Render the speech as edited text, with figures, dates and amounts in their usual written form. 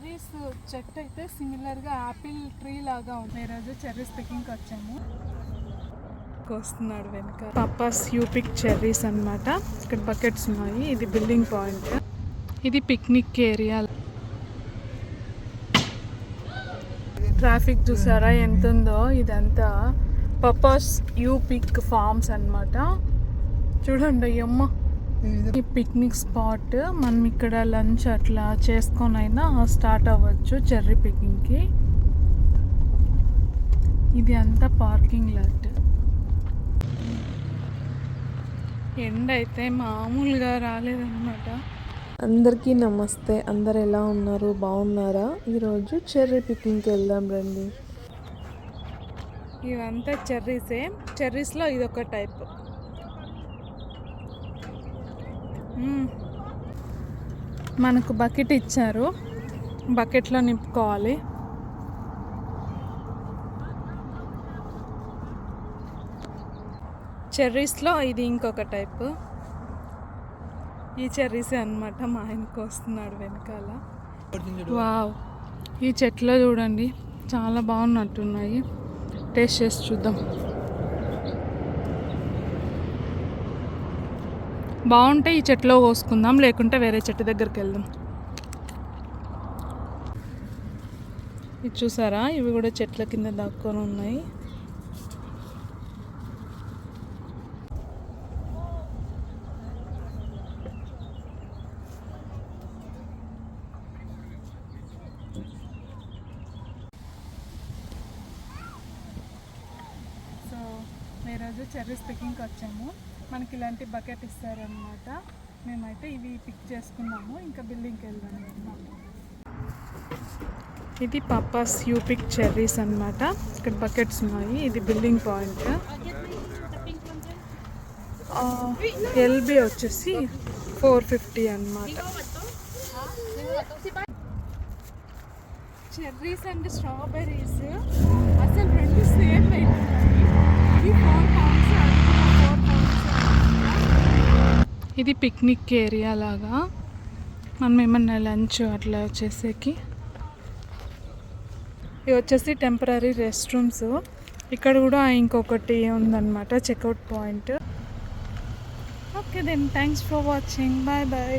Cherries చెట్టు అయితే సిమిలర్గా యాపిల్ ట్రీ లాగా ఉంది. ఈరోజు చెర్రీస్ పికింగ్కి వచ్చాము. వస్తున్నాడు వెనుక పప్పాస్ యూ పిక్ చెర్రీస్ అనమాట. ఇక్కడ బకెట్స్ ఉన్నాయి. ఇది బిల్డింగ్ పాయింట్. ఇది పిక్నిక్ ఏరియా. ట్రాఫిక్ చూసారా ఎంత ఉందో. ఇదంతా పప్పాస్ యూ పిక్ ఫార్మ్స్ అనమాట. చూడండి అమ్మ, ఈ పిక్నిక్ స్పాట్. మనం ఇక్కడ లంచ్ అట్లా చేసుకొని అయినా స్టార్ట్ అవ్వచ్చు చెర్రీ పికింగ్కి. ఇది అంతా పార్కింగ్ లాట్. ఎండ అయితే మామూలుగా రాలేదన్నమాట. అందరికీ నమస్తే. అందరు ఎలా ఉన్నారు? బాగున్నారా? ఈరోజు చెర్రీ పికింగ్కి వెళ్దాం రండి. ఇవంతా చెర్రీసే. చెర్రీస్లో ఇదొక టైప్. మనకు బకెట్ ఇచ్చారు, బకెట్లో నింపుకోవాలి. చెర్రీస్లో ఇది ఇంకొక టైప్. ఈ చెర్రీసే అనమాట. మా ఆయనకు వస్తున్నాడు వెనకాల. వావ్, ఈ చెట్లు చూడండి చాలా బాగున్నట్టున్నాయి. టేస్ట్ చేసి చూద్దాం. బాగుంటే ఈ చెట్లో కోసుకుందాం, లేకుంటే వేరే చెట్టు దగ్గరికి వెళ్దాం. ఇది చూసారా, ఇవి కూడా చెట్ల కింద దాక్కొని ఉన్నాయి. సో ఈరోజు చెర్రీస్ పికింగ్కి వచ్చాము. మనకి ఇలాంటి బకెట్ ఇస్తారనమాట. మేమైతే ఇవి పిక్ చేసుకున్నాము. ఇంకా బిల్డింగ్కి వెళ్దాం. ఇది పప్పాస్ యూ పిక్ చెర్రీస్ అనమాట. ఇక్కడ బకెట్స్ ఉన్నాయి. ఇది బిల్డింగ్ పాయింట్. ఎల్బి వచ్చేసి 450 అనమాట. చెర్రీస్ అండ్ స్ట్రాబెర్రీస్ అసలు రెండు సేమ్ రేట్ ఉన్నాయి. ఇది 4 pounds, అది 4 pounds. ఇది పిక్నిక్ ఏరియా లాగా. మనం ఏమన్నా లంచ్ అట్లా చేసేకి. ఇవి వచ్చేసి టెంపరీ రెస్ట్ రూమ్స్. ఇక్కడ కూడా ఇంకొకటి ఉందన్నమాట, checkout point. Okay then, thanks for watching. Bye bye.